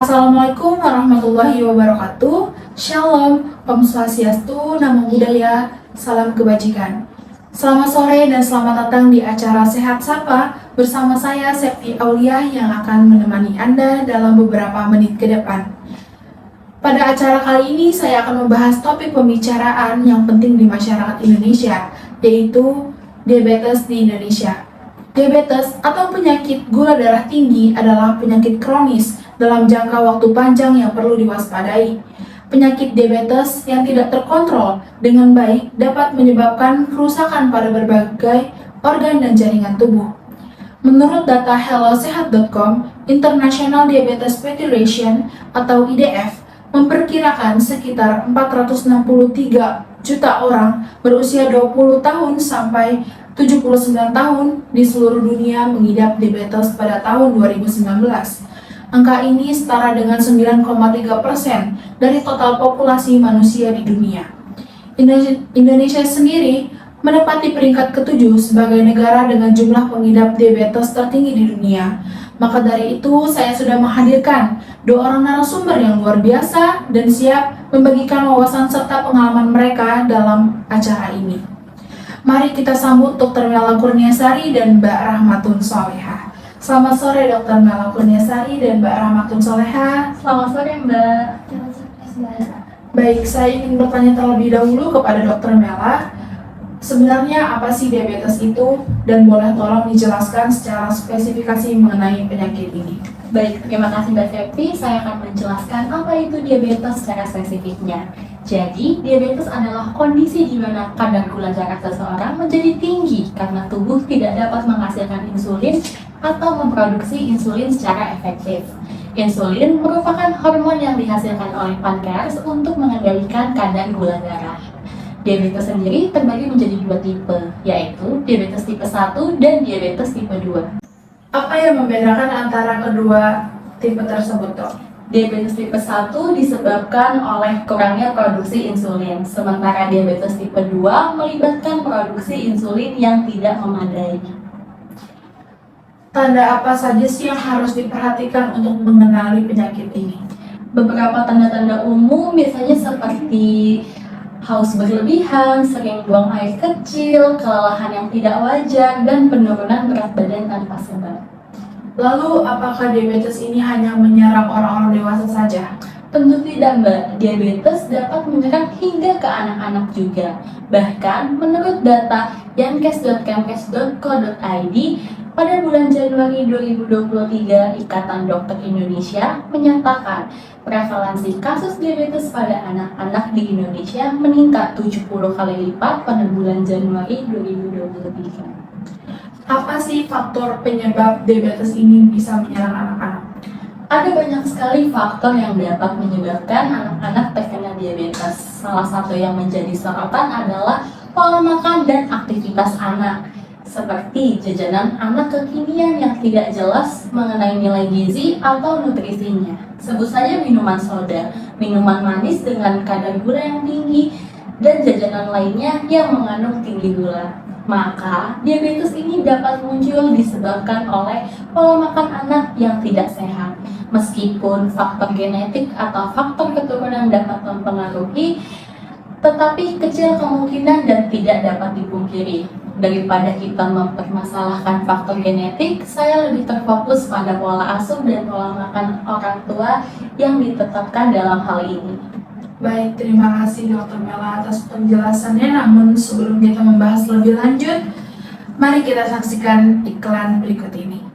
Assalamualaikum warahmatullahi wabarakatuh. Shalom, Om Swastiastu, Namo Buddhaya, salam kebajikan. Selamat sore dan selamat datang di acara Sehat Sapa bersama saya Septi Aulia yang akan menemani Anda dalam beberapa menit ke depan. Pada acara kali ini saya akan membahas topik pembicaraan yang penting di masyarakat Indonesia, yaitu diabetes di Indonesia. Diabetes atau penyakit gula darah tinggi adalah penyakit kronis dalam jangka waktu panjang yang perlu diwaspadai. Penyakit diabetes yang tidak terkontrol dengan baik dapat menyebabkan kerusakan pada berbagai organ dan jaringan tubuh. Menurut data hellosehat.com, International Diabetes Federation atau IDF memperkirakan sekitar 463 juta orang berusia 20 tahun sampai 79 tahun di seluruh dunia mengidap diabetes pada tahun 2019. Angka ini setara dengan 9,3% dari total populasi manusia di dunia. Indonesia sendiri menempati peringkat ke-7 sebagai negara dengan jumlah pengidap diabetes tertinggi di dunia. Maka dari itu, saya sudah menghadirkan dua orang narasumber yang luar biasa dan siap membagikan wawasan serta pengalaman mereka dalam acara ini. Mari kita sambut Dr. Mela Kurniasari dan Mbak Rahmatun Soleha. Selamat sore Dr. Mela Kurniasari dan Mbak Rahmatun Soleha. Selamat sore Mbak. Baik, saya ingin bertanya terlebih dahulu kepada Dr. Mela. Sebenarnya apa sih diabetes itu dan boleh tolong dijelaskan secara spesifikasi mengenai penyakit ini? Baik, terima kasih Mbak Septi. Saya akan menjelaskan apa itu diabetes secara spesifiknya. Jadi, diabetes adalah kondisi di mana kadar gula darah seseorang menjadi tinggi karena tubuh tidak dapat menghasilkan insulin atau memproduksi insulin secara efektif. Insulin merupakan hormon yang dihasilkan oleh pankreas untuk mengendalikan kadar gula darah. Diabetes sendiri terbagi menjadi dua tipe, yaitu diabetes tipe 1 dan diabetes tipe 2. Apa yang membedakan antara kedua tipe tersebut, Dok? Diabetes tipe 1 disebabkan oleh kurangnya produksi insulin, sementara diabetes tipe 2 melibatkan produksi insulin yang tidak memadai. Tanda apa saja sih yang harus diperhatikan untuk mengenali penyakit ini? Beberapa tanda-tanda umum biasanya seperti haus berlebihan, sering buang air kecil, kelelahan yang tidak wajar, dan penurunan berat badan tanpa sebab. Lalu, apakah diabetes ini hanya menyerang orang-orang dewasa saja? Tentu tidak, Mbak. Diabetes dapat menyerang hingga ke anak-anak juga. Bahkan, menurut data yankes.kemkes.co.id, pada bulan Januari 2023, Ikatan Dokter Indonesia menyatakan prevalensi kasus diabetes pada anak-anak di Indonesia meningkat 70 kali lipat pada bulan Januari 2023. Apa sih faktor penyebab diabetes ini bisa menyerang anak-anak? Ada banyak sekali faktor yang dapat menyebabkan anak-anak terkena diabetes. Salah satu yang menjadi sorotan adalah pola makan dan aktivitas anak, seperti jajanan anak kekinian yang tidak jelas mengenai nilai gizi atau nutrisinya. Sebut saja minuman soda, minuman manis dengan kadar gula yang tinggi, dan jajanan lainnya yang mengandung tinggi gula. Maka, diabetes ini dapat muncul disebabkan oleh pola makan anak yang tidak sehat. Meskipun faktor genetik atau faktor keturunan dapat mempengaruhi, tetapi kecil kemungkinan dan tidak dapat dipungkiri. Daripada kita mempermasalahkan faktor genetik, saya lebih terfokus pada pola asuh dan pola makan orang tua yang ditetapkan dalam hal ini. Baik, terima kasih Dr. Mela atas penjelasannya. Namun sebelum kita membahas lebih lanjut, mari kita saksikan iklan berikut ini.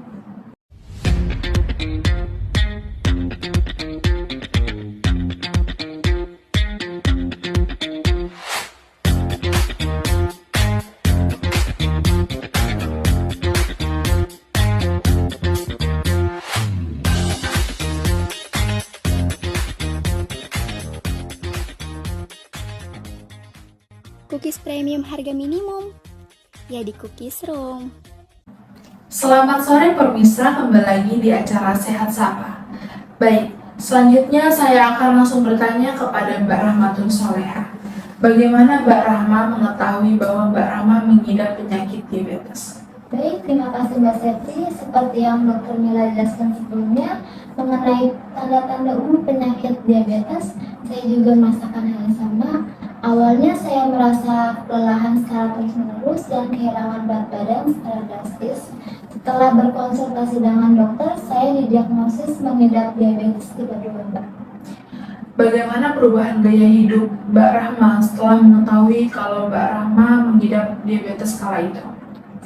Cookies premium harga minimum, ya di Cookies Room. Selamat sore pemirsa, kembali lagi di acara Sehat Sapa. Baik, selanjutnya saya akan langsung bertanya kepada Mbak Rahmatun Soleha. Bagaimana Mbak Rahma mengetahui bahwa Mbak Rahma mengidap penyakit diabetes? Baik, terima kasih Mbak Septi. Seperti yang Dr. Mila jelaskan sebelumnya mengenai tanda-tanda umum penyakit diabetes, saya juga merasakan hal yang sama. Awalnya saya merasa kelelahan secara terus-menerus dan kehilangan berat badan secara drastis. Setelah berkonsultasi dengan dokter, saya didiagnosis mengidap diabetes tipe 2, Mbak. Bagaimana perubahan gaya hidup Mbak Rahma setelah mengetahui kalau Mbak Rahma mengidap diabetes kala itu?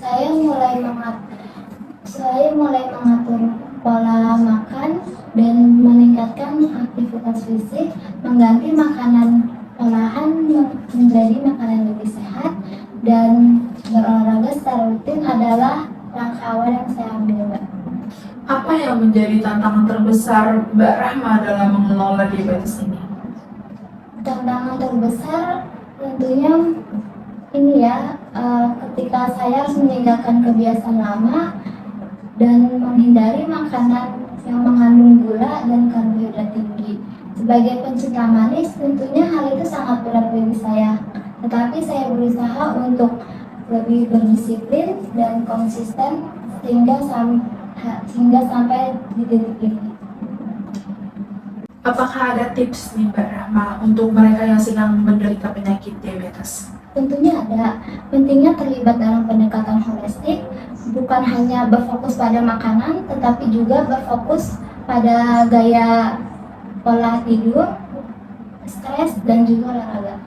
Saya mulai mengatur pola makan dan meningkatkan aktivitas fisik, mengganti makanan olahan menjadi makanan lebih sehat, dan berolahraga secara rutin adalah langkah awal yang saya ambil, Mbak. Apa yang menjadi tantangan terbesar Mbak Rahma dalam mengelola diabetes ini? Tantangan terbesar tentunya ini ya, ketika saya harus meninggalkan kebiasaan lama dan menghindari makanan yang mengandung gula dan karbohidrat tinggi. Sebagai pencinta manis, tentunya hal itu sangat berat bagi saya. Tetapi saya berusaha untuk lebih berdisiplin dan konsisten sehingga sampai di titik ini. Apakah ada tips nih Mbak Rahma untuk mereka yang sedang menderita penyakit diabetes? Tentunya ada. Pentingnya terlibat dalam pendekatan holistik, bukan hanya berfokus pada makanan, tetapi juga berfokus pada gaya pola tidur, stres, dan juga olahraga.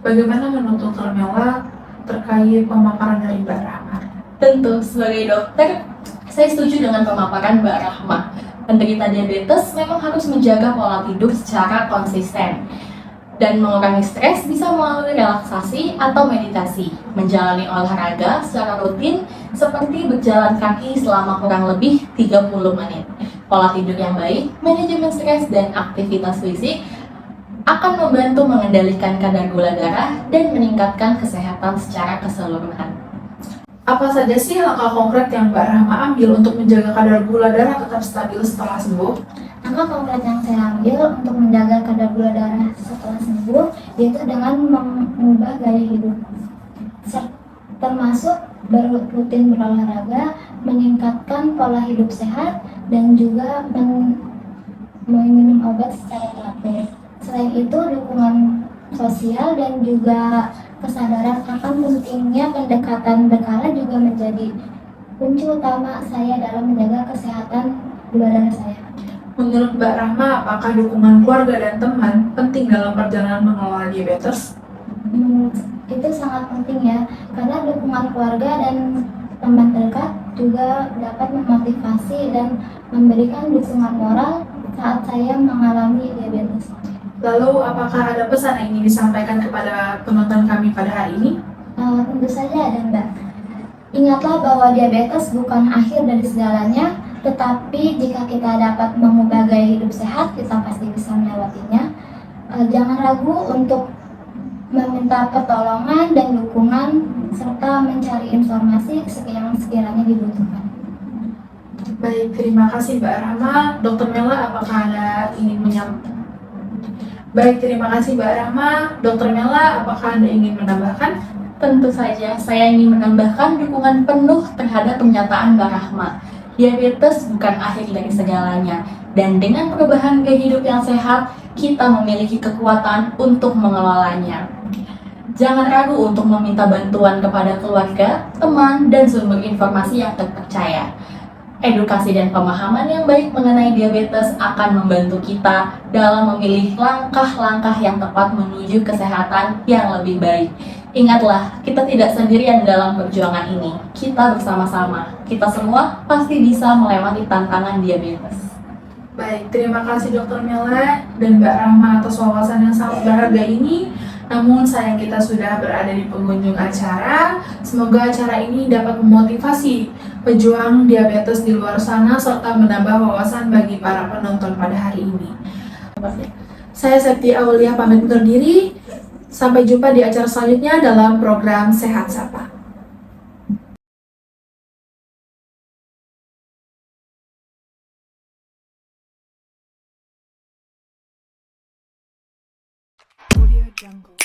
Bagaimana menurut Dr. Mela terkait pemaparan dari Mbak Rahma? Tentu, sebagai dokter, saya setuju dengan pemaparan Mbak Rahma. Penderita diabetes memang harus menjaga pola tidur secara konsisten dan mengurangi stres bisa melalui relaksasi atau meditasi, menjalani olahraga secara rutin seperti berjalan kaki selama kurang lebih 30 menit. Pola tidur yang baik, manajemen stres, dan aktivitas fisik akan membantu mengendalikan kadar gula darah dan meningkatkan kesehatan secara keseluruhan. Apa saja sih langkah konkret yang Mbak Rahma ambil untuk menjaga kadar gula darah tetap stabil setelah sembuh? Langkah konkret yang saya ambil untuk menjaga kadar gula darah setelah sembuh yaitu dengan mengubah gaya hidup, termasuk rutin berolahraga, meningkatkan pola hidup sehat, dan juga minum obat secara teratur. Selain itu, dukungan sosial dan juga kesadaran akan pentingnya pendekatan berkala juga menjadi kunci utama saya dalam menjaga kesehatan gula darah saya. Menurut Mbak Rahma, apakah dukungan keluarga dan teman penting dalam perjalanan mengelola diabetes? Itu sangat penting ya, karena dukungan keluarga dan teman terdekat juga dapat memotivasi dan memberikan dukungan moral saat saya mengalami diabetes. Lalu, apakah ada pesan yang ingin disampaikan kepada penonton kami pada hari ini? Tentu saja ada, Mbak. Ingatlah bahwa diabetes bukan akhir dari segalanya, tetapi jika kita dapat mengubah gaya hidup sehat, kita pasti bisa melewatinya. Jangan ragu untuk meminta pertolongan dan dukungan, serta mencari informasi yang sekiranya dibutuhkan. Baik, terima kasih Mbak Rahma. Dr. Mela, apakah Anda ingin menyampaikan? Baik, terima kasih Mbak Rahma. Dr. Mela, apakah Anda ingin menambahkan? Tentu saja, saya ingin menambahkan dukungan penuh terhadap pernyataan Mbak Rahma. Diabetes bukan akhir dari segalanya, dan dengan perubahan gaya hidup yang sehat, kita memiliki kekuatan untuk mengelolanya. Jangan ragu untuk meminta bantuan kepada keluarga, teman, dan sumber informasi yang terpercaya. Edukasi dan pemahaman yang baik mengenai diabetes akan membantu kita dalam memilih langkah-langkah yang tepat menuju kesehatan yang lebih baik. Ingatlah, kita tidak sendirian dalam perjuangan ini. Kita bersama-sama. Kita semua pasti bisa melewati tantangan diabetes. Baik, terima kasih Dr. Mela dan Mbak Rahma atas wawasan yang sangat berharga ini. Namun sayang kita sudah berada di penghujung acara. Semoga acara ini dapat memotivasi pejuang diabetes di luar sana serta menambah wawasan bagi para penonton pada hari ini. Saya Septi Aulia pamit undur diri. Sampai jumpa di acara selanjutnya dalam program Sehat Sapa. Audio Jungle.